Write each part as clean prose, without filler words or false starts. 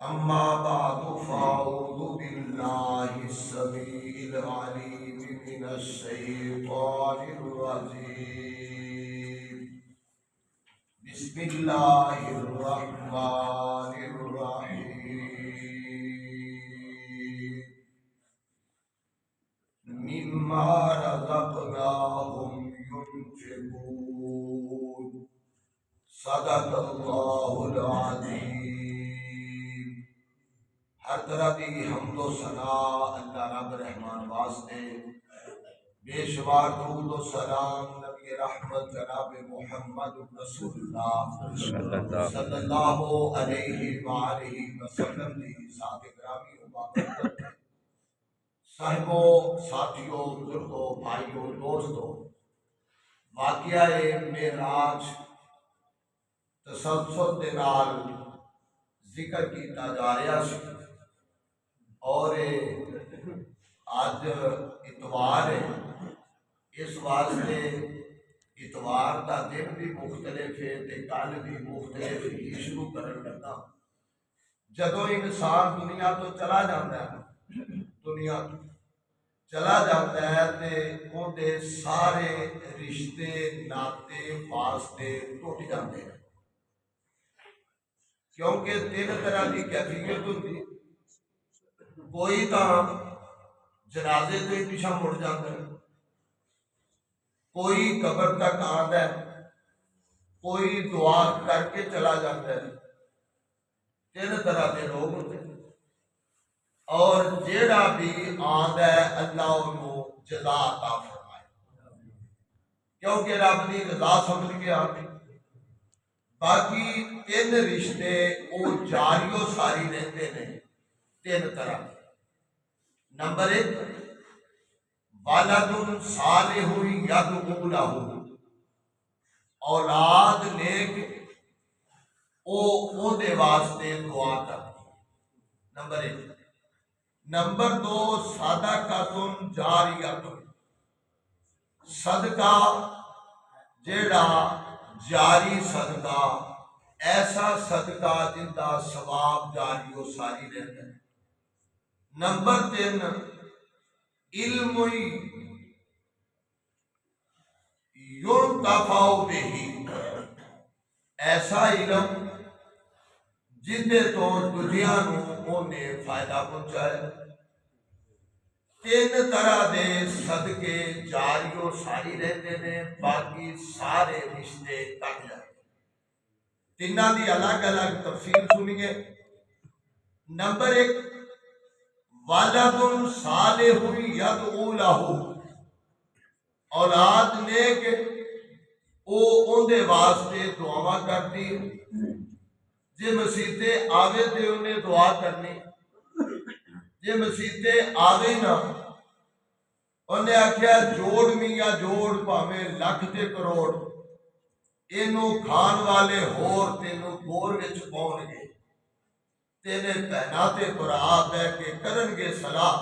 أما بعد فأعوذ بالله السميع العليم من الشيطان الرجيم بسم الله الرحمن الرحيم مما رزقناهم ينفقون صدق الله العظيم۔ ہر طرح کی حمد و ثنا اللہ رب رحمان واسطے، بے شمار درود و سلام نبی رحمت جناب محمد رسول اللہ صلی اللہ علیہ وآلہ وسلم کی ذات گرامی و بابرکت ہے۔ صاحبوں، ساتھیوں، بزرگوں، بھائیوں، دوستوں، واقعہ معراج تسلسل دے نال ذکر کیتا جا رہا سی، اور آج اتوار ہے، اس واسطے اتوار کا دن بھی مختلف ہے تے کل بھی مختلف ہی شروع کرن لگا۔ جدو انسان دنیا تو چلا جاتا ہے، دنیا تو چلا جاتا ہے تے اندے سارے رشتے ناتے واسطے ٹوٹ جاتے ہیں، کیونکہ تین طرح کی کیفیت ہوتی۔ کوئی تو جنازے تو ہی پیچھا مڑ جاتا ہے، کوئی قبر تک آتا ہے، کوئی دعا کر کے چلا جاتا ہے۔ تین طرح کے لوگ ہوتے ہیں، اور جیڑا بھی آتا ہے اللہ انہوں جزا عطا فرمائے، کیونکہ رب کی رضا سمجھ کے آتے۔ باقی تین رشتے وہ جاری و ساری رہتے ہیں، تین طرح۔ نمبر ایک، والد صالح یدعو لہ، اولاد نیک او دے واسطے دعا کرتی، نمبر ایک۔ نمبر دو، صدقۃ جاریۃ، صدقہ جیڑا جاری صدقہ، ایسا صدقہ جن کا ثواب جاری و ساری رہتا ہے۔ نمبر تین، علم ينتفع بہ، ایسا علم جندے تو دنیا نو نے فائدہ پہنچائے۔ تین طرح دے صدقے جاری و ساری رہتے ہیں، باقی سارے رشتے کٹ جاتے۔ تینوں دی الگ الگ تفصیل سنیے۔ نمبر ایک، والد صالح یدعو لہ، اولاد نیک او اندے واسطے دعا کرتی، جے مسیتے آوے تے انہیں دعا کرنی، جے مسیتے آوے نہ انہیں آکھیا جوڑ میاں جوڑ پاویں لکھ تے کروڑ، اینوں کھان والے ہور تینوں گور وچ پاؤن گے، تیرے بہنا تے برا بہ کے کرن گے صلاح،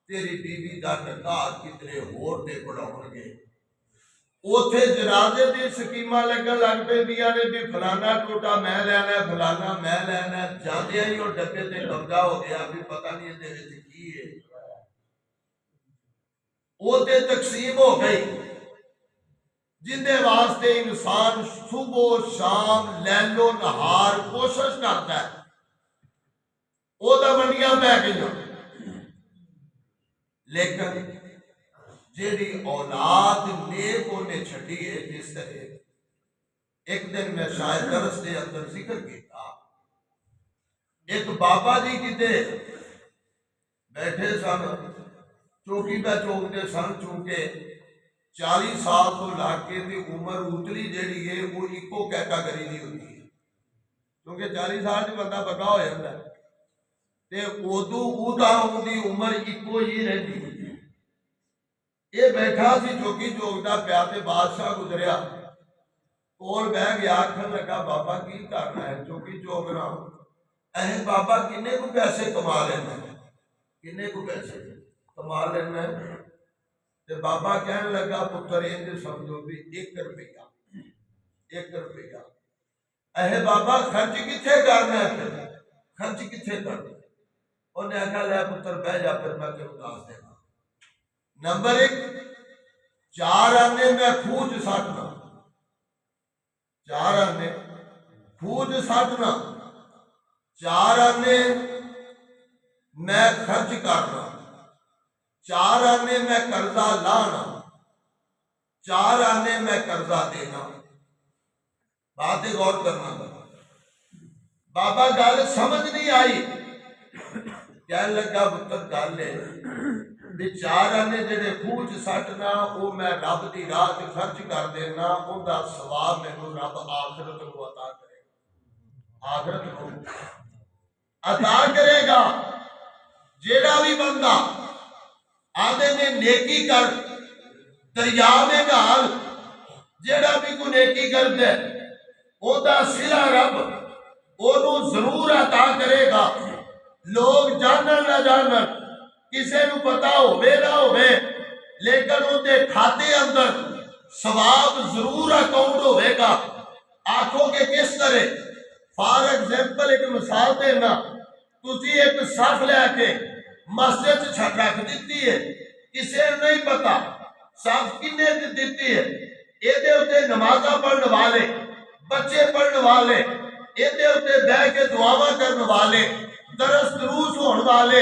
تیری بیوی دا نکاح کتنے ہور دے بڑھاؤن گے۔ اوتھے جنازے دی سکیماں لگن لگ پہ دیا نے بھی فلانا ٹوٹا میں لینا ہے، فلانا میں لینا ہے، جاندے ہی اور ڈبے تے قبضہ ہو گیا، بھی پتہ نہیں دے وچ کی ہے۔ وہ تے تقسیم ہو گئی، جن دے واسطے انسان صبح و شام لیل و نہار کوشش کرتا ہے، وہ دا منڈیاں پہ گئیاں، لیکن جیڑی اولاد نیک انہیں چھٹی ہے، جس طرح ایک دن میں شاید درس دے اندر ذکر کیتا، ایک بابا جی کتے بیٹھے سن، چوکی پہ چوکتے سن، چونکہ 40 سال تو لاکے دی عمر اتلی جیڑی ہے وہ ایکو کیٹاگری نہیں ہوتی ہے، کیونکہ 40 سال جو بندہ بڑا ہو جاتا ہے تے ادو دی عمر ایکو ہی رہتی ہے۔ یہ بیٹھا سی چوکی چوکتا پیا تے بادشاہ گزریا، کول بہ گیا، آکھن لگا بابا کی کرنا ہے؟ چوکی چوکنا، اے بابا کنے کو پیسے کما لینا ہے، کنے کو پیسے کما لینا ہے؟ تے بابا کہنے لگا پتر یہ سمجھو بھی 1 روپیہ، 1 روپیہ۔ اے بابا خرچ کتھے کرنا ہے؟ خرچ کتنے کر دے؟ انہیں آخیا لے پتر بہ جا پھر میں تینوں دس دینا۔ نمبر 1 4 آنے میں خوج سٹنا، 4 آنے خوج سٹنا، 4 آنے میں خرچ کرنا، 4 آنے میں قرضہ لانا، 4 آنے میں قرضہ دینا۔ بات غور کرنا بابا گل سمجھ نہیں آئی، کہنے لگا پتر گل ہے بھی 4 آنے جڑے خوج سٹنا وہ میں رب دی راہ تے خرچ کر دینا، ان دا ثواب مینوں رب آخرت کو عطا کرے گا، آخرت کو عطا کرے گا۔ جیڑا بھی بندہ آدھے نے نیکی کر دریا میں گال، جیڑا بھی کوئی نیکی کر دے او دا صلہ رب اونوں ضرور عطا کرے گا۔ لوگ جانن نہ جانن، کسے نو پتا ہوے نہ ہوے، لیکن ان دے کھاتے اندر ثواب ضرور اکاؤنٹ ہوئے گا۔ آنکھوں کے کس طرح؟ فار ایگزامپل ایک مثال دینا، تسی ایک صف لے کے مسجد رکھ دیتی ہے، کسے نہیں پتا صف کنے دیتی ہے، ایدے اتے نمازاں پڑھنے والے، بچے پڑھنے والے، ایدے اتے بہ کے دعاواں کرنے والے، درس دروس ہون والے،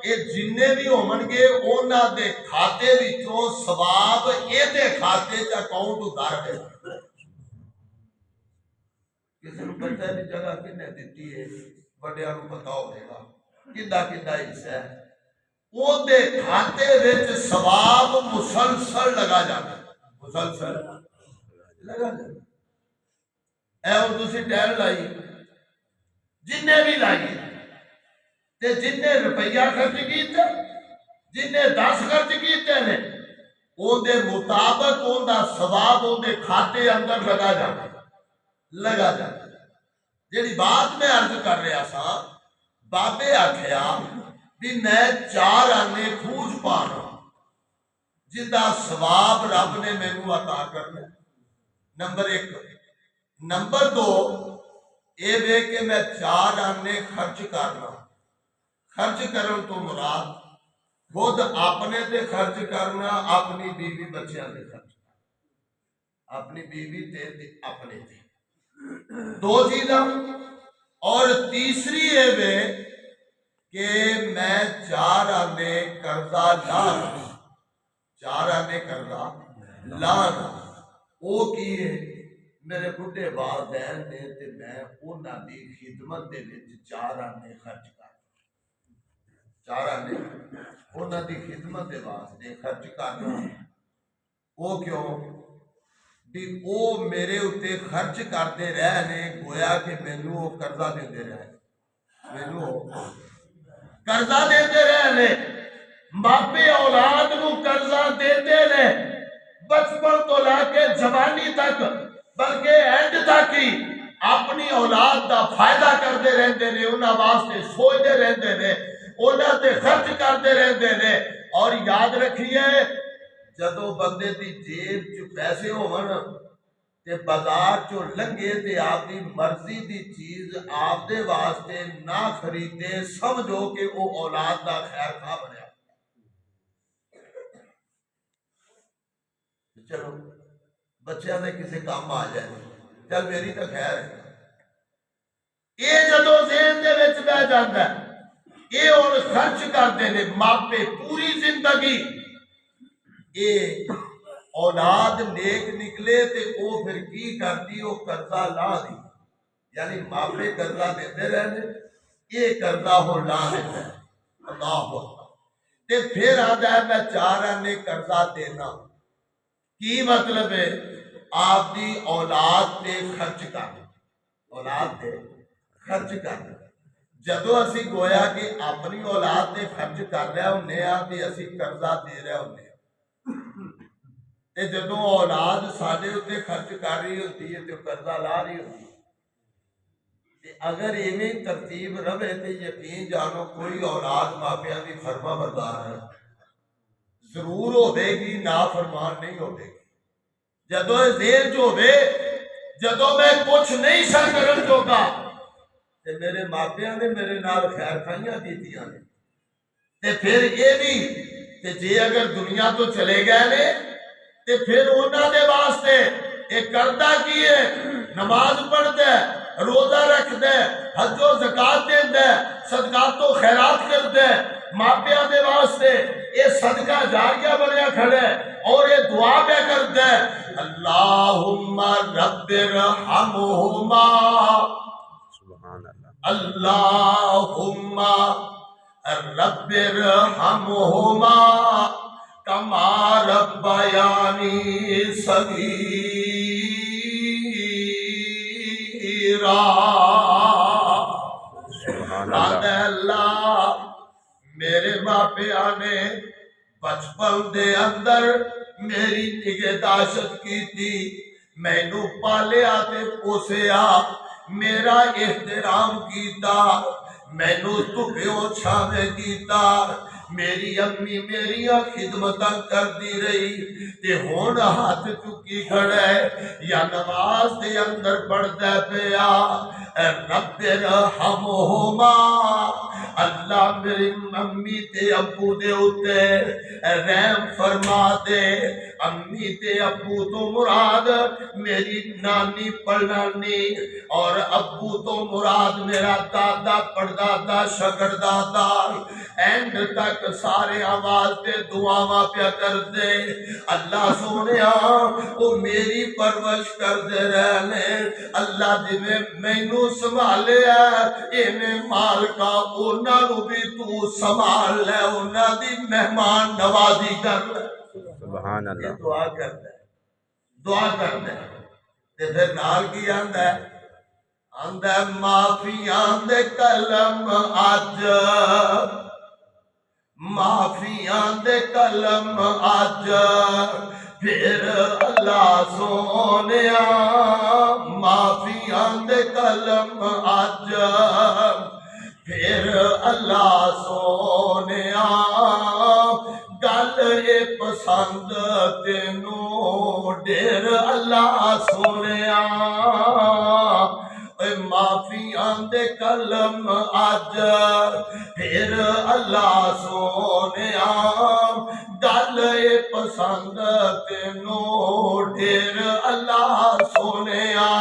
یہ جننے بھی ہون گے انہاں دے کھاتے وچوں ثواب ایدے کھاتے چ اکاؤنٹ اتار دے۔ کسی نو پتہ نہیں جگہ کنے دیتی ہے، بڑیاں نو پتہ ہوے گا کدا کدا حصہ ہے، او دے کھاتے وچ ثواب مسلسل لگا جاتا، مسلسل لگا جاتا۔ اے ہن تسی ٹہل لائی جننے بھی لائی تے جننے روپیہ خرچ کیتے، جننے 10 خرچ کیتے نے، اون دے مطابق اون دا ثواب اون دے کھاتے اندر لگا جاتا، لگا جاتا۔ جیڑی بات میں عرض کر رہا سا، بابے آکھیا بھی میں 4 آنے خوج پانا جدا ثواب رب نے مینوں عطا کرنا، نمبر 1۔ نمبر 2 اے وے کہ میں 4 آنے خرچ کرنا، خرچ کرن تو مراد خود اپنے تے خرچ کرنا، اپنی بیوی بچیاں تے خرچ کرنا، اپنی بیوی تے اپنے تے، 2 چیزاں۔ اور تیسری اے وے کہ میں 4 آنے قرضہ لانا، 4 آنے قرضہ لانا، او کی ہے میرے بڈھے والدین نے تے میں انہاں دی خدمت دے وچ 4 آنے خرچ کرنا، 4 آنے انہاں دی خدمت دے واسطے خرچ کرنا۔ او کیوں؟ بھی او میرے اتے خرچ کرتے رہنے، گویا کہ مینوں او قرضہ دیندے رہنے، مینوں قرضہ دیندے رہنے۔ باپے اولاد نو قرضہ دیندے نے بچپن تو لا کے جوانی تک، بلکہ اینڈ تک ہی اپنی اولاد دا فائدہ کرتے رہندے نے، انہاں واسطے سوچتے رہندے نے، انہاں تے خرچ کرتے رہندے نے۔ اور یاد رکھیے جدو بندے دی جیب چ پیسے ہون تے بازار چو لنگے تے آپ دی مرضی دی چیز آپ دے واسطے نہ خریدے، سمجھو کہ وہ اولاد دا خیر خواہ بنیا۔ چلو بچیاں دے کسی کام آ جائے، چل میری تو خیر ہے، یہ جدو ذہن دے وچ بہ جاندا ہے، یہ اور خرچ کرتے ہیں ماپے پوری زندگی، یہ اولاد نیک نکلے تے او پھر کی کرتی، وہ قرضہ لا دی، یعنی ماپے قرضہ دیتے رہنے، یہ قرضہ ہو لا دیتا ہے، اللہ اکبر۔ تے پھر آتا ہے میں 4 آنے قرضہ دینا، کی مطلب ہے آپ دی اولاد تے خرچ کرنا، اولاد تے خرچ کرنا۔ جدو اسی گویا کہ اپنی اولاد تے خرچ کر رہے ہونے ہاں تے اسی قرضہ دے رہے ہونے ہاں، تے جدو اولاد ساڈے اتے خرچ کر رہی ہوتی ہے تے قرضہ لا رہی ہوتی ہے۔ اگر ایویں ترتیب رہے تے یقین جانو کوئی اولاد ماپیاں دی فرما بردار ہے ضرور ہوے گی، نافرمان نہیں ہوے گی۔ جدو ذہن جو ہوے جدو میں کچھ نہیں سا کرن جوگا، تے میرے ماپیاں نے میرے نال خیر خائیاں کیتیاں نے، تے پھر یہ بھی تے جے اگر دنیا تو چلے گئے نے تے پھر انہاں دے واسطے ایک کردہ کی ہے، نماز پڑھتا ہے، روزہ رکھتا ہے، حج و زکات دیتا ہے، صدقات و خیرات کرتا ہے، ماپیاں دے واسطے یہ صدقہ جاریہ بنیا کھڑا ہے اور یہ دعا پہ کرتا ہے، اللہم رب ارحمہما، سبحان اللہ، اللہم رب ارحمہما کما ربیانی صغیرا۔ سبحان اللہ، اللہ میرے باپیا نے بچپن دے اندر میری نگہداشت کی تھی، مینوں پالیا تے پوسیا، میرا احترام کیتا، مینوں دھوپیوں چھاویں کیتا، میری امی میری خدمتاں کردی رہی، تے ہون ہاتھ چکی کھڑا ہے یا نماز دے اندر پڑھدا پیا، رب ارحمہما، اللہ میری امی تے ابو دے اتے رحم فرما دے۔ امی تے ابو تو مراد میری نانی پڑنانی اور ابو تو مراد میرا دادا پڑدادا شکردادا، اینڈ تک سارے آواز پہ دعاواں پیا کر دے، اللہ سونیا وہ میری پرورش کر دے رہنے، اللہ جی میں مینوں سنبھالیا ایویں مالکا انہاں نوں بھی تو سنبھال لے، انہاں دی مہمان نوازی کر لے۔ سبحان یہ اللہ، دعا کرتا ہے، دعا کرتا ہے تے پھر نال کی آندا ہے، آندا ہے معافیاں دے کلم اج، معافیاں دے کلم اج، پھر اللہ سونیا معافیاں دے کلم اج، پھر اللہ سونیا گل اے پسند تینوں ڈیر اللہ سونیا، اے معافیاں دے کلم اج، پھر اللہ سونیا گل اے پسند تینوں ڈیر اللہ سونیا،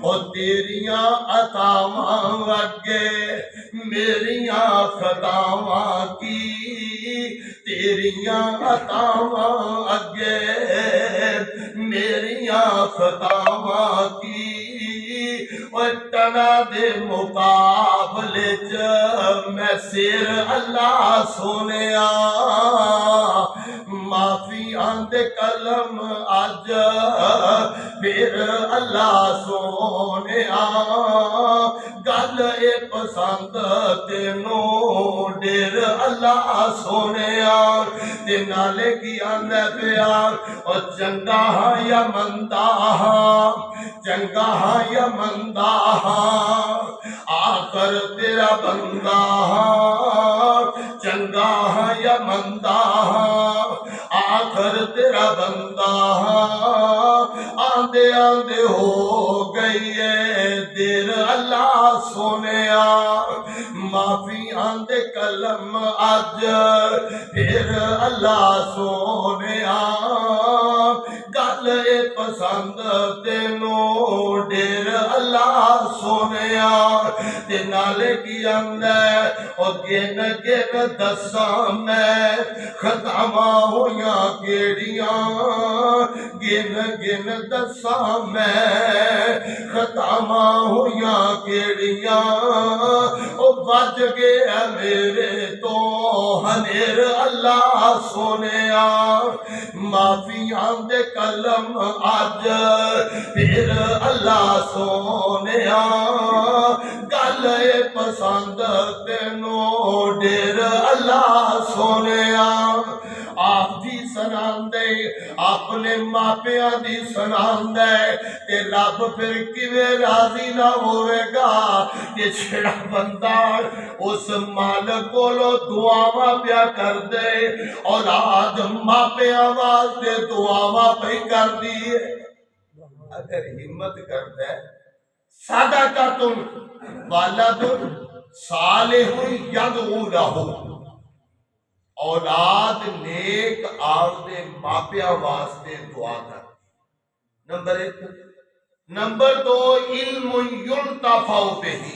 او تیریاں عطاواں اگے میریاں خطاواں کی، تیریاں عطاواں اگے میریاں خطاواں کی، وٹنا دے مقابلے چ میں سر اللہ سونیا، معافیاں دے کلم اج، پھر اللہ سونیا گل اے پسند تینوں ڈیر اللہ سونیا، تے نالے کی آندا پیا او چنگا ہاں یا مندا ہاں، چنگا ہاں یا مندا ہاں، آخر تیرا بندہ ہاں، چنگا ہاں یا مندا ہاں، آخر تیرا بندہ ہاں، آندے آندے ہو گئی ہے دیر اللہ سونیا، معافی آندے کلم اج، پھر اللہ سونیا گل اے پسند تینوں ڈیر اللہ سونیا، تے نالے کی آندا او گن گن دساں میں خطاواں ہویاں کیڑیاں، گن گن دساں میں خطاواں ہویاں کیڑیاں، او بج گیا میرے تو ہنیر اللہ سونیا، معافیاں دے کلم اج، پھر اللہ سونیا گل اے پسند تینوں ڈیر اللہ سونیا، آپ دی سناندے اپنے ماپیاں دی سناندے تے رب پھر کیویں راضی نہ ہوئے گا کہ جڑا بندہ اس مالک کولو دعاواں پیا کر دے، اولاد ماپیاں واسطے دعاواں پہ کر دیے، اگر ہمت کرتا ہے صدقۃ ولد صالح یدعو لہ، اولاد نیک آپ دے ماپیاں واسطے دعا کر. نمبر ایک. نمبر دو، علم ینتفع بہ،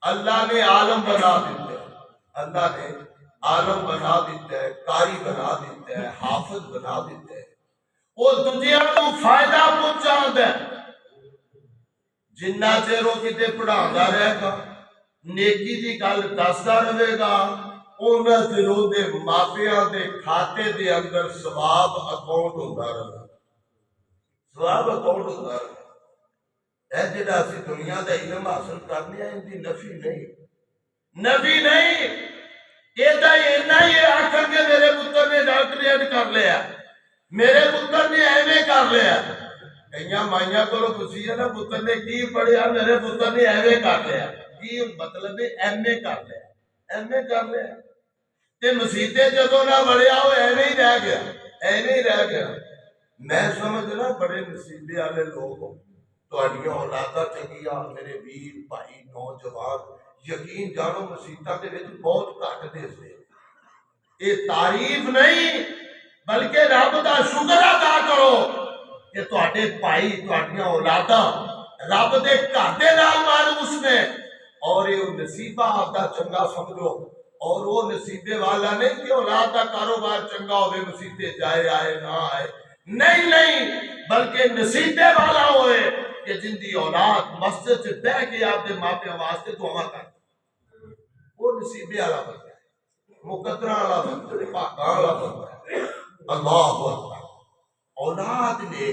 اللہ نے عالم بنا دیتا ہے، اللہ نے عالم بنا دیتا ہے، قاری بنا دیتا ہے، حافظ بنا دیتا ہے، وہ دنیا کو فائدہ پہنچاتا ہے. جنہ چیر وہ کتے پڑھاتا رہے گا، نیکی دی گل دستا رہے گا، انہاں چیر دے ماپیاں دے کھاتے دے اندر ثواب اکاؤنٹ ہوتا رہے گا، ثواب اکاؤنٹ ہوتا رہے گا. اے جڑا اسی دنیا دا علم حاصل کرنے ہیں، ان دی نفی نہیں، نفی نہیں. یہ تو اتنا ہی آخر کے میرے پتر نے ڈاکٹریٹ کر لیا، میرے پتر نے ایم اے کر لیا. کئی مائیاں کو پوچھی ہے نا پتر نے کی پڑھیا، میرے پتر نے ایم اے کر لیا. کی مطلب ہے ایم اے کر لیا، ایم اے کر لیا. تے مسیطے جدوں نہ بڑھیا وہ ایویں ہی رہ گیا، ایویں ہی رہ گیا. میں سمجھنا بڑے نصیبے والے لوگ ہو، تہاڈیاں اولاداں چنگیاں، میرے ویر بھائی نوجوان، یقین جانو مسیطاں دے وچ بہت گھٹ دے سے. یہ تعریف نہیں بلکہ رب دا شکر ادا کرو کہ تہاڈے بھائی تہاڈیاں اولاداں رب دے گھر دے نال مانوس نے، اور یہ نصیبہ آپ دا چنگا سمجھو. اور وہ نصیبے والا نہیں کہ اولاد دا کاروبار چنگا ہوئے مسیطے جائے آئے نہ آئے، نہیں نہیں، بلکہ نصیبے والا ہوئے کہ جن دی اولاد مسجد سے بہ کے آپ دے ماں پیو واسطے دعا کر، وہ نصیبے والا بندہ ہے، مقدرہ والا بندہ ہے، پاکاں والا بندہ ہے. اللہ اکبر. اولاد نے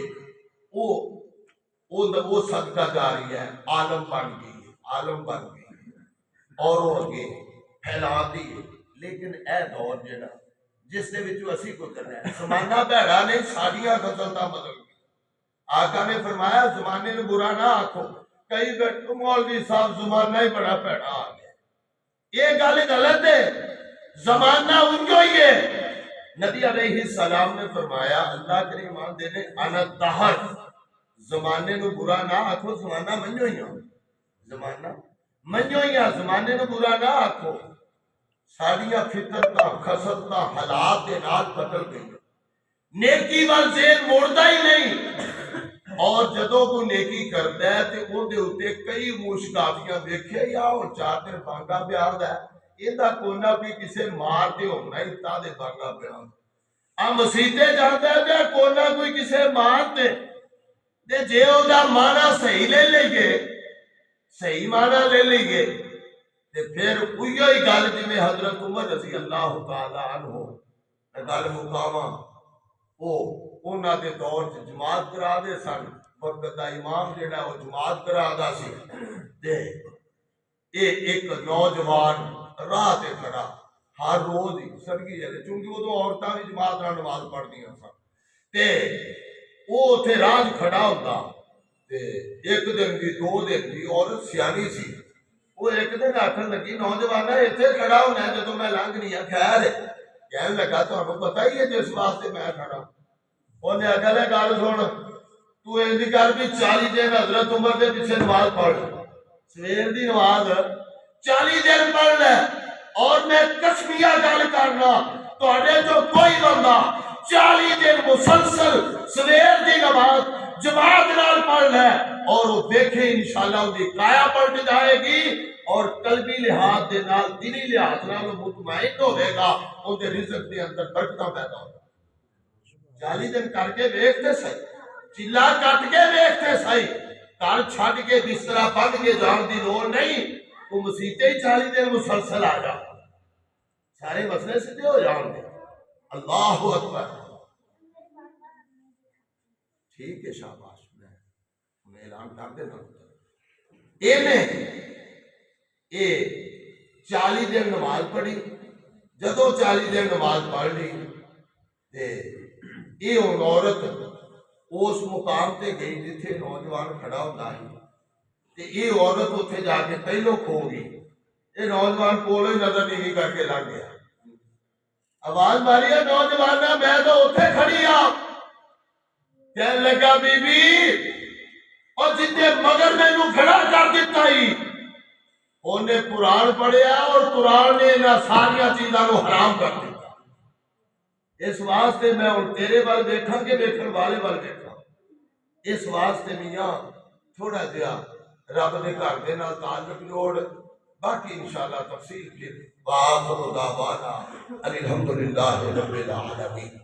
وہ صدقہ جاری ہے، عالم بن گئی، عالم بن گئی اور وہ اگے پھیلا دی. لیکن اے دور جڑا جس دے وچ اسی گزرنا ہے، زمانہ بھڑا نہیں، ساڈیاں غزلتاں بدل گئی. آقا نے فرمایا زمانے نے برا نہ آکھو، کئی بیٹھو مولوی صاحب زمانہ ہی بڑا بھڑا آ گیا. یہ گل غلط ہے، زمانہ انجو ہی ہے. نبی علیہ السلام نے فرمایا، اللہ کے ایمان دینے انا دہر، زمانے نو برا نہ آکھو، زمانہ منجو ہی ہاں، زمانہ منجو ہی ہاں، زمانے نو برا نہ آکھو. ساڑیاں فطرتاں خسرتاں حالات دے نال بدل گئی، نیکی وال ذہن موڑتا ہی نہیں. اور جدوں کو نیکی کرتا ہے تے اون دے اوتے کئی مشکافیاں ویکھیا یا ہن 4 دن بانگا بیاڑدا ہے، ایندا کوئی نہ کوئی کسے مار تے ہونا ہی تا دے بانگا بیاڑ. آ مسیطے جاندا ہے تے کوئی نہ کوئی کسے مار تے جے او دا معنی صحیح لے لئیے، صحیح معنی لے لئیے تے پھر اوہی گل جویں حضرت عمر رضی اللہ تعالی عنہ گل مقاماں وہ انہاں دے دور چ جماعت کرا دے سن، وقت دا امام جڑا وہ جماعت کرا دا سی. تے ایک نوجوان راہ تے کھڑا ہر روز ہی سرگی ہے، چونکہ ادو عورتاں بھی جماعت نال نماز پڑھدیاں سن. تے وہ اتنے راہ کھڑا ہوتا تے ایک دن بھی 2 دن بھی، عورت سیانی سی، وہ ایک دن آخر لگی نوجوان اتنے کھڑا ہونا ہے جدو میں لنگ نہیں ہے، خیر ہے. کہنے لگا تمہیں پتہ ہی ہے جس واسطے میں کھڑا. انہیں آگے لے گل سن، تو ایسی کر بھی 40 دن حضرت عمر دے پیچھے نماز پڑھ، سویر دی نماز 40 دن پڑھ لے، اور میں قسمیہ گل کرنا تہاڈے جو کوئی بندہ 40 دن مسلسل سویر دی نماز جماعت نال پڑھ لے اور وہ دیکھے انشاءاللہ ان کی کایا پلٹ جائے گی، اور قلبی لحاظ دے نال دلی لحاظ نال مطمئن ہوئے گا، ان دے رزق دے اندر برکتاں پیدا ہو. 40 دن کر کے ویکھتے سہی، چلا کٹ کے ویکھتے سہی، گھر چھڈ کے بسترا بن کے جان دی لوڑ نہیں. تو مسیطے ہی 40 دن مسلسل آ جا، سارے مسئلے سیدھے ہو جان گے. اللہ اکبر. ٹھیک ہے، شاباش. میں اعلان کر دینا اے 40 دن نماز پڑھی. جدو 40 دن نماز پڑھ لی تے یہ عورت اس مقام تے گئی جتھے نوجوان کھڑا ہوتا ہے تے یہ عورت اتنے جا کے پہلو کھو گئی. یہ نوجوان کولو ہی نظر نہیں کر کے لگ گیا. آواز ماری ہے نوجوان میں تو اتنے کھڑی ہاں. کہنے لگا بی بی اور جتنے مگر مینو کھڑا کر دیتا ہی انہیں قرآن پڑھیا اور قرآن نے انہاں ساری چیزاں کو حرام کر دیتا. اس واسطے میں ہوں تیرے بال دیکھا کہ دیکھن والے بال دیکھا. اس واسطے میاں تھوڑا جہا رب دے گھر دے نال تعلق جوڑ. باقی انشاءاللہ تفصیل پھر وآخر دعوانا الحمدللہ رب العالمین.